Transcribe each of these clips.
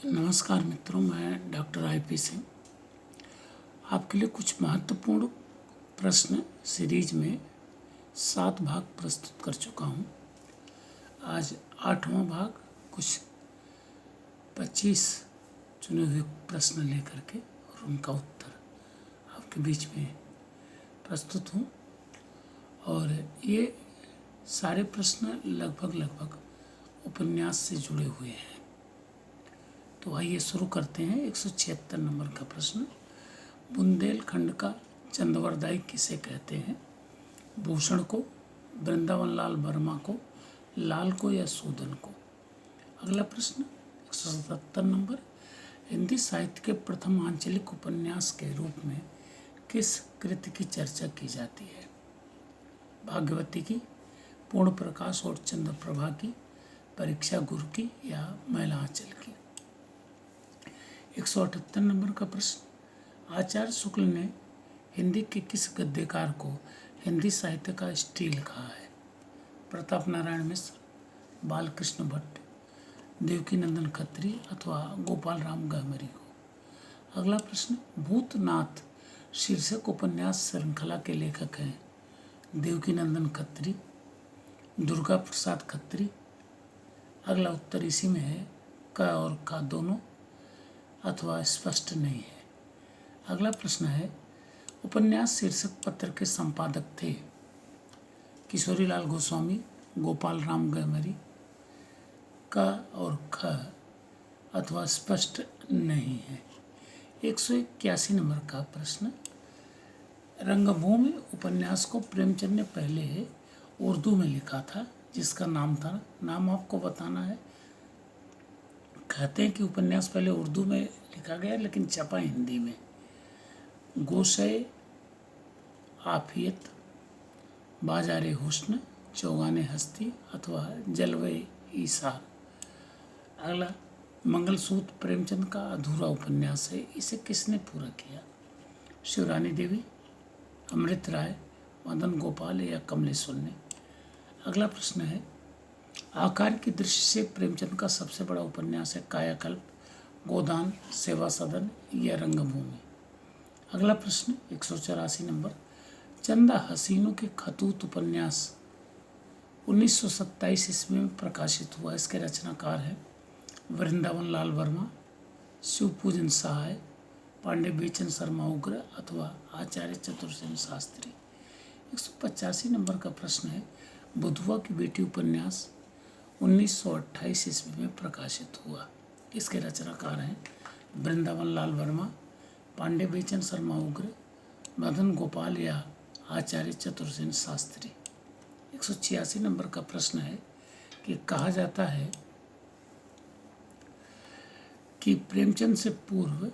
नमस्कार मित्रों, मैं डॉक्टर IP सिंह आपके लिए कुछ महत्वपूर्ण प्रश्न सीरीज में 7 भाग प्रस्तुत कर चुका हूँ। आज 8वां भाग कुछ 25 चुने हुए प्रश्न लेकर के और उनका उत्तर आपके बीच में प्रस्तुत हूँ। और ये सारे प्रश्न लगभग उपन्यास से जुड़े हुए हैं। तो आइए शुरू करते हैं। 176 नंबर का प्रश्न, बुंदेलखंड का चंदवरदाई किसे कहते हैं? भूषण को, वृंदावन लाल वर्मा को, लाल को या सूदन को? अगला प्रश्न 177 नंबर, हिंदी साहित्य के प्रथम आंचलिक उपन्यास के रूप में किस कृति की चर्चा की जाती है? भाग्यवती की, पूर्ण प्रकाश और चंद्रप्रभा की, परीक्षा गुरु की या मैला आंचल की? 178 नंबर का प्रश्न, आचार्य शुक्ल ने हिंदी के किस गद्यकार को हिंदी साहित्य का स्टील कहा है? प्रताप नारायण मिश्र, बालकृष्ण भट्ट, देवकीनंदन खत्री अथवा गोपाल राम गहमरी को? अगला प्रश्न, भूतनाथ शीर्षक उपन्यास श्रृंखला के लेखक हैं देवकीनंदन खत्री, दुर्गा प्रसाद खत्री? अगला उत्तर इसी में है, क और का दोनों अथवा स्पष्ट नहीं है। अगला प्रश्न है, उपन्यास शीर्षक पत्र के संपादक थे किशोरीलाल गोस्वामी, गोपाल राम गहमरी? क और ख अथवा स्पष्ट नहीं है। 181 नंबर का प्रश्न, रंगभूमि उपन्यास को प्रेमचंद ने पहले उर्दू में लिखा था, जिसका नाम आपको बताना है। कहते हैं कि उपन्यास पहले उर्दू में लिखा गया लेकिन छपा हिंदी में। गोशे आफियत, बाजारे हुस्न, चौगाने हस्ती अथवा जलवे ईसार? अगला, मंगलसूत्र प्रेमचंद का अधूरा उपन्यास है, इसे किसने पूरा किया? शिवरानी देवी, अमृत राय, मदन गोपाल या कमलेश्वर ने? अगला प्रश्न है, आकार की दृष्टि से प्रेमचंद का सबसे बड़ा उपन्यास है कायाकल्प, गोदान, सेवा सदन या रंगभूमि? अगला प्रश्न 184 नंबर, चंदा हसीनों के खतूत उपन्यास 1927 ईस्वी में प्रकाशित हुआ, इसके रचनाकार हैं वृंदावन लाल वर्मा, शिवपूजन सहाय, पांडे बेचन शर्मा उग्र अथवा आचार्य चतुर्सेन शास्त्री? 185 नंबर का प्रश्न है, बुधवा की बेटी उपन्यास 1928 ईस्वी में प्रकाशित हुआ, इसके रचनाकार हैं वृंदावन लाल वर्मा, पांडे बेचन शर्मा उग्र, मदन गोपाल या आचार्य चतुर्सेन शास्त्री? 186 नंबर का प्रश्न है कि कहा जाता है कि प्रेमचंद से पूर्व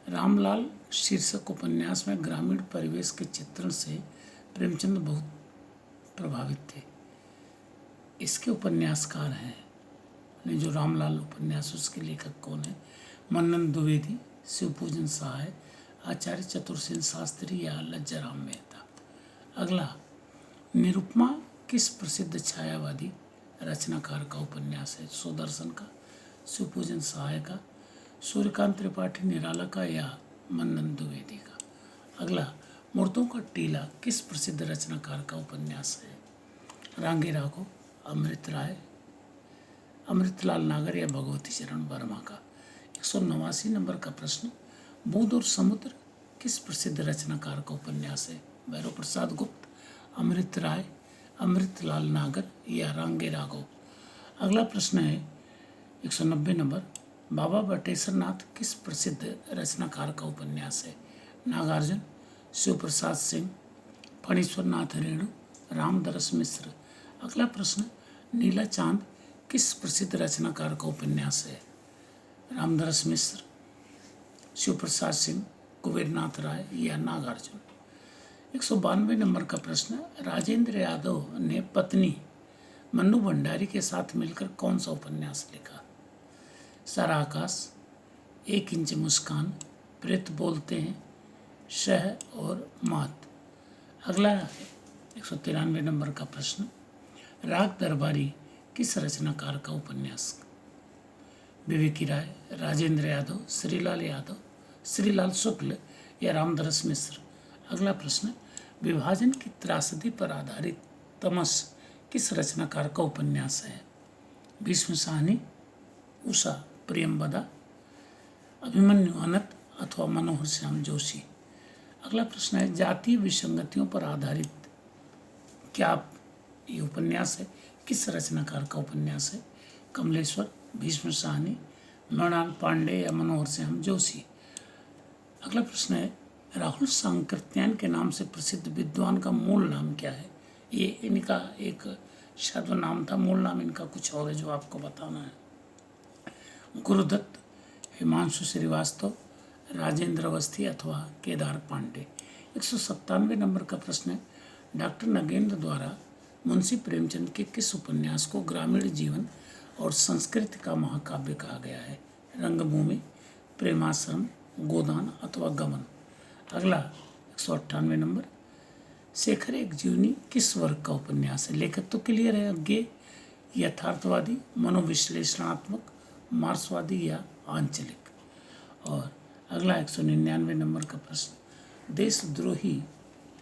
रामलाल शीर्षक उपन्यास में ग्रामीण परिवेश के चित्रण से प्रेमचंद बहुत प्रभावित थे। इसके उपन्यासकार हैं, जो रामलाल उपन्यास, उसके लेखक कौन है? मन्नन द्विवेदी, शिवपूजन सहाय, आचार्य चतुर्सेन शास्त्री या लज्जाराम मेहता? अगला, निरुपमा किस प्रसिद्ध छायावादी रचनाकार का उपन्यास है? सुदर्शन का, शिवपूजन सहाय का, सूर्यकांत त्रिपाठी निराला का या मन्नन द्विवेदी का? अगला, मूर्तों का टीला किस प्रसिद्ध रचनाकार का उपन्यास है? रांगे राघव, अमृत राय, अमृतलाल नागर या भगवती चरण वर्मा का? 189 नंबर का प्रश्न, बूंद और समुद्र किस प्रसिद्ध रचनाकार का उपन्यास है? भैरव प्रसाद गुप्त, अमृत राय, अमृतलाल नागर या रांगे राघव? अगला प्रश्न है 190 नंबर, बाबा बटेश्वर नाथ किस प्रसिद्ध रचनाकार का उपन्यास है? नागार्जुन, शिव प्रसाद सिंह, फणीश्वर नाथ रेणु, रामदरस मिश्र? अगला प्रश्न, नीला चांद किस प्रसिद्ध रचनाकार का उपन्यास है? रामदरस मिश्र, शिव प्रसाद सिंह, कुबेरनाथ राय या नागार्जुन? 192 नंबर का प्रश्न, राजेंद्र यादव ने पत्नी मन्नू भंडारी के साथ मिलकर कौन सा उपन्यास लिखा? सारा आकाश, 1 इंच मुस्कान, प्रेत बोलते हैं, शह और मात? अगला 193 नंबर का प्रश्न, राग दरबारी किस रचनाकार का उपन्यास? विवेकी राय, राजेंद्र यादव, श्रीलाल यादव, श्रीलाल शुक्ल या रामदरस मिश्र। अगला प्रश्न, विभाजन की त्रासदी पर आधारित तमस किस रचनाकार का उपन्यास है? भीष्म साहनी, उषा प्रियंवदा, अभिमन्यु अनंत अथवा मनोहर श्याम जोशी। अगला प्रश्न है, जातीय विसंगतियों पर आधारित क्या ये उपन्यास है? किस रचनाकार का उपन्यास है? कमलेश्वर, भीष्म साहनी, मृणाल पांडे या मनोहर श्याम जोशी। अगला प्रश्न है, राहुल सांकृत्यायन के नाम से प्रसिद्ध विद्वान का मूल नाम क्या है? ये इनका एक शब्द नाम था, मूल नाम इनका कुछ और है जो आपको बताना है। गुरुदत्त, हिमांशु श्रीवास्तव, राजेंद्र अवस्थी अथवा केदार पांडे। 197 नंबर का प्रश्न है, डॉक्टर नगेंद्र द्वारा मुंशी प्रेमचंद के किस उपन्यास को ग्रामीण जीवन और संस्कृति का महाकाव्य कहा गया है? रंगभूमि, प्रेमाश्रम, गोदान अथवा गमन। अगला 198 नंबर, शेखर एक जीवनी किस वर्ग का उपन्यास है? लेखक तो क्लियर है, अज्ञेय, यथार्थवादी, मनोविश्लेषणात्मक, मार्क्सवादी या आंचलिक। और अगला 199 नंबर का प्रश्न, देशद्रोही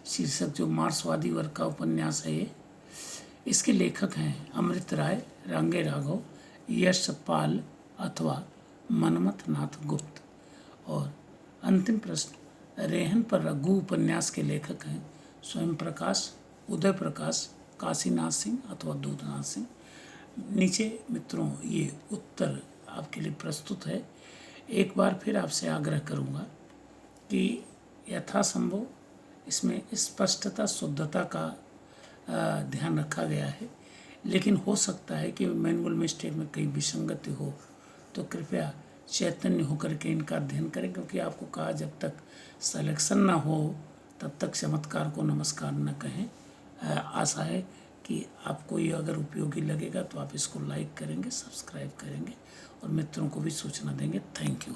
शीर्षक जो मार्क्सवादी वर्ग का उपन्यास है, ये इसके लेखक हैं अमृत राय, रंगे राघव, यशपाल अथवा मनमथ नाथ गुप्त। और अंतिम प्रश्न, रेहन पर रघु उपन्यास के लेखक हैं स्वयं प्रकाश, उदय प्रकाश, काशीनाथ सिंह अथवा दूधनाथ सिंह। नीचे मित्रों ये उत्तर आपके लिए प्रस्तुत है। एक बार फिर आपसे आग्रह करूंगा कि यथासंभव इसमें स्पष्टता, शुद्धता का ध्यान रखा गया है, लेकिन हो सकता है कि मैनुअल मिस्टेक में कहीं विसंगति हो, तो कृपया चैतन्य होकर के इनका अध्ययन करें, क्योंकि आपको कहा जब तक सिलेक्शन ना हो तब तक चमत्कार को नमस्कार न कहें। आशा है कि आपको ये अगर उपयोगी लगेगा तो आप इसको लाइक करेंगे, सब्सक्राइब करेंगे और मित्रों को भी सूचना देंगे। Thank you.